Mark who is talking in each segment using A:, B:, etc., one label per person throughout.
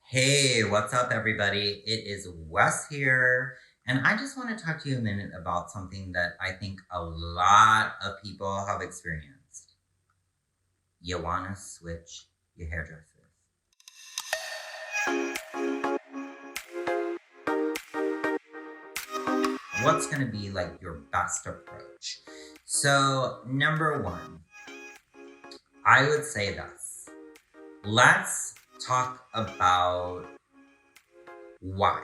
A: Hey, what's up, everybody? It is Wes here, and I just want to talk to you a minute about something that I think a lot of people have experienced. You want to switch your hairdressers. What's going to be like your best approach? So, number one, I would say this. Let's talk about why.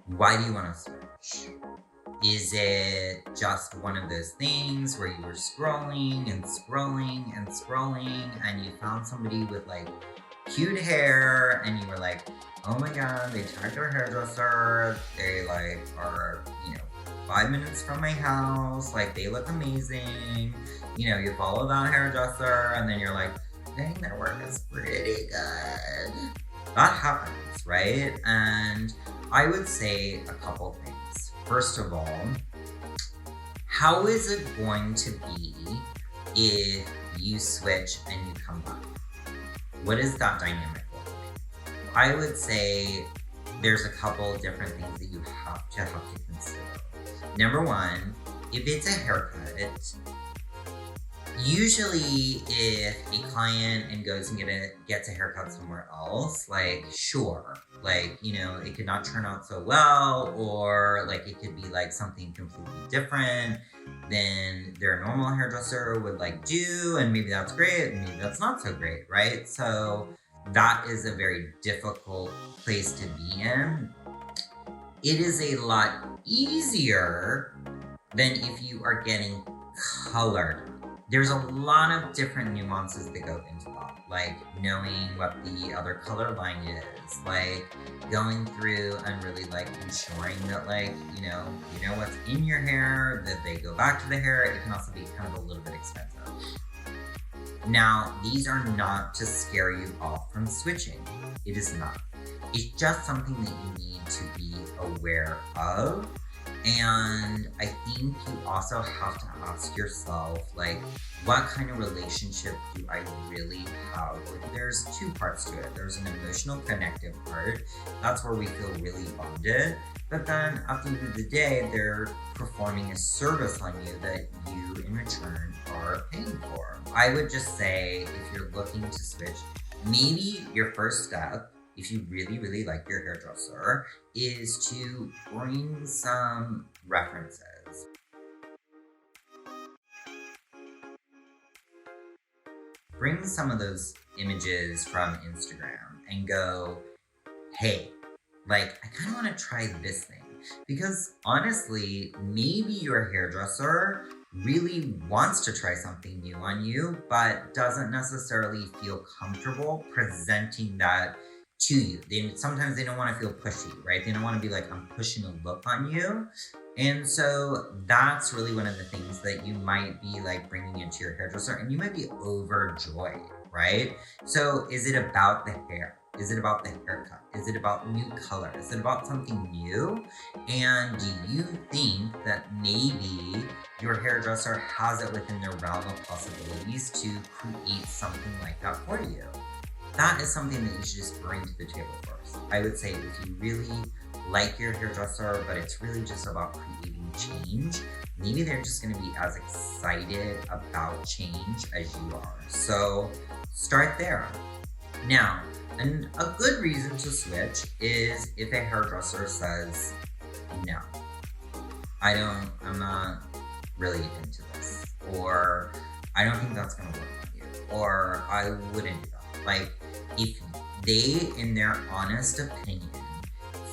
A: Why do you want to switch? Is it just one of those things where you were scrolling and scrolling and scrolling and you found somebody with like cute hair and you were like, oh my god, they tagged our hairdresser. They like are, 5 minutes from my house. Like they look amazing. You follow that hairdresser and then you're like, dang, their work is pretty good. That happens, right? And I would say a couple things. First of all, how is it going to be if you switch and you come back? What is that dynamic look like? I would say there's a couple different things that you have to consider. Number one, if it's a haircut, usually if a client and goes and gets a haircut somewhere else, like sure, like it could not turn out so well, or like it could be like something completely different than their normal hairdresser would like do, and maybe that's great and maybe that's not so great, right? So that is a very difficult place to be in. It is a lot easier than if you are getting colored. There's a lot of different nuances that go into that, like knowing what the other color line is, like going through and really like ensuring that like, you know what's in your hair, that they go back to the hair. It can also be kind of a little bit expensive. Now, these are not to scare you off from switching. It is not. It's just something that you need to be aware of. And I think you also have to ask yourself, like, what kind of relationship do I really have? There's two parts to it. There's an emotional connective part. That's where we feel really bonded. But then at the end of the day, they're performing a service on you that you in return are paying for. I would just say if you're looking to switch, maybe your first step, if you really, really like your hairdresser, is to bring some references. Bring some of those images from Instagram and go, hey, like, I kind of want to try this thing. Because honestly, maybe your hairdresser really wants to try something new on you, but doesn't necessarily feel comfortable presenting that to you. Sometimes they don't want to feel pushy, right? They don't want to be like, I'm pushing a look on you. And so that's really one of the things that you might be like bringing into your hairdresser, and you might be overjoyed, right? So is it about the hair? Is it about the haircut? Is it about new color? Is it about something new? And do you think that maybe your hairdresser has it within their realm of possibilities to create something like that for you? That is something that you should just bring to the table first. I would say if you really like your hairdresser, but it's really just about creating change, maybe they're just going to be as excited about change as you are. So start there. Now, and a good reason to switch is if a hairdresser says, no, I'm not really into this, or I don't think that's going to work on you, or I wouldn't do that. Like, if they, in their honest opinion,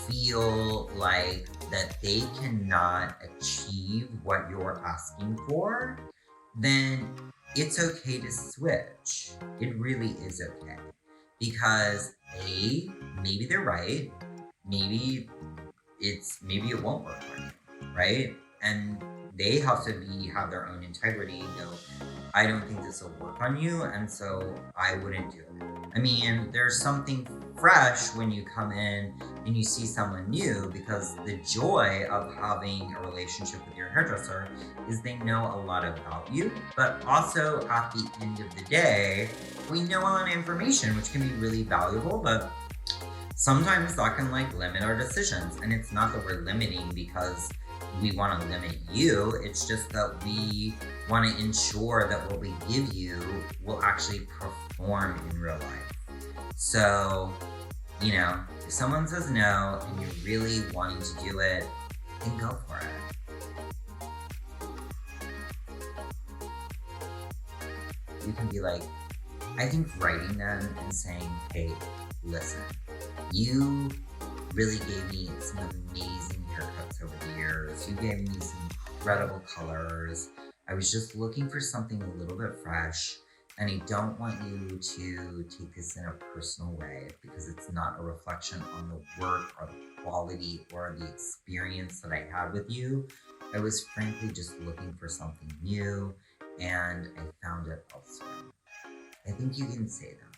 A: feel like that they cannot achieve what you're asking for, then it's okay to switch. It really is okay. Because maybe they're right. Maybe it won't work for you, right? And they have to have their own integrity and go, I don't think this will work on you, and so I wouldn't do it. I mean, there's something fresh when you come in and you see someone new, because the joy of having a relationship with your hairdresser is they know a lot about you, but also at the end of the day, we know a lot of information, which can be really valuable, but sometimes that can like limit our decisions. And it's not that we're limiting because we want to limit you, it's just that we want to ensure that what we give you will actually perform in real life. So, if someone says no and you're really wanting to do it, then go for it. You can be like, I think writing them and saying, hey, listen, you really gave me some amazing haircuts over the years. You gave me some incredible colors. I was just looking for something a little bit fresh, and I don't want you to take this in a personal way because it's not a reflection on the work or the quality or the experience that I had with you. I was frankly just looking for something new, and I found it elsewhere. I think you can say that.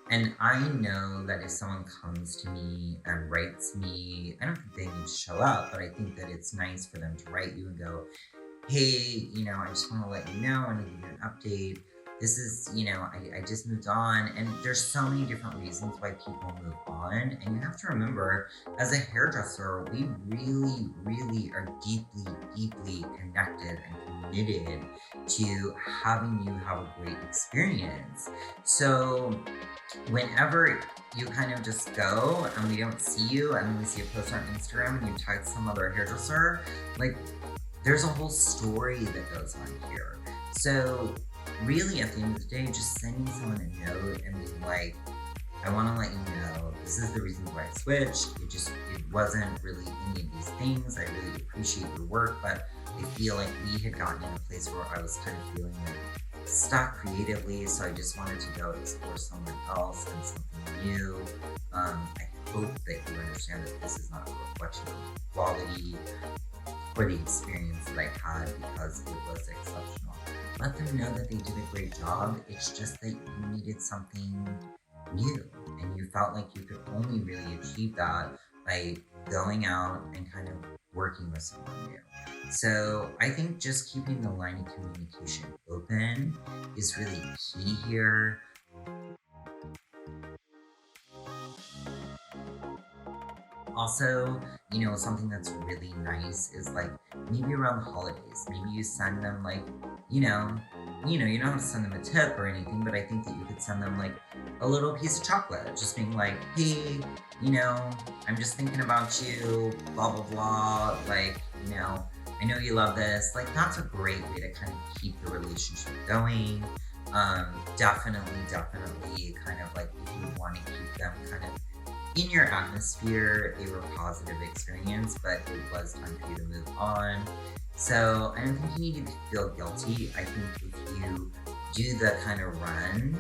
A: And I know that if someone comes to me and writes me, I don't think they need to show up, but I think that it's nice for them to write you and go, hey, I just want to let you know, I need to give you an update. This is, I just moved on. And there's so many different reasons why people move on. And you have to remember, as a hairdresser, we really, really are deeply, deeply connected and committed to having you have a great experience. So whenever you kind of just go and we don't see you and we see a post on Instagram and you tag some other hairdresser, like, there's a whole story that goes on here. So really, at the end of the day, just sending someone a note and being like, I want to let you know, this is the reason why I switched. It wasn't really any of these things. I really appreciate your work, but I feel like we had gotten in a place where I was kind of feeling like stuck creatively. So I just wanted to go explore somewhere else and something new. I hope that you understand that this is not a reflection of quality or the experience that I had, because it was exceptional. Let them know that they did a great job. It's just that you needed something new, and you felt like you could only really achieve that by going out and kind of working with someone new. So I think just keeping the line of communication open is really key here. Also, something that's really nice is like maybe around the holidays, maybe you send them like, you don't have to send them a tip or anything, but I think that you could send them like a little piece of chocolate, just being like, hey, I'm just thinking about you, blah, blah, blah. Like, I know you love this. Like, that's a great way to kind of keep the relationship going. Definitely kind of like, if you want to keep them kind of in your atmosphere, they were a positive experience, but it was time for you to move on. So I don't think you need to feel guilty. I think if you do the kind of run,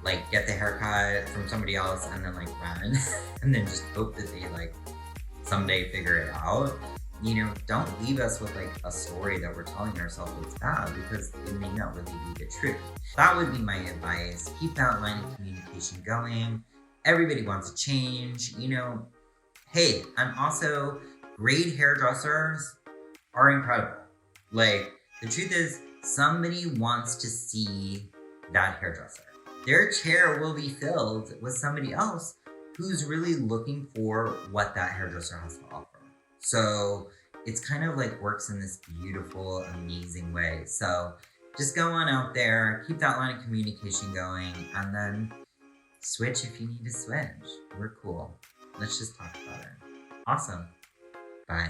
A: like get the haircut from somebody else and then like run and then just hope that they like someday figure it out, don't leave us with like a story that we're telling ourselves it's bad, because it may not really be the truth. That would be my advice. Keep that line of communication going. Everybody wants to change, Hey, and also great hairdressers are incredible. Like, the truth is, somebody wants to see that hairdresser. Their chair will be filled with somebody else who's really looking for what that hairdresser has to offer. So it's kind of like works in this beautiful, amazing way. So just go on out there, keep that line of communication going, and then switch if you need to switch. We're cool. Let's just talk about it. Awesome. Bye.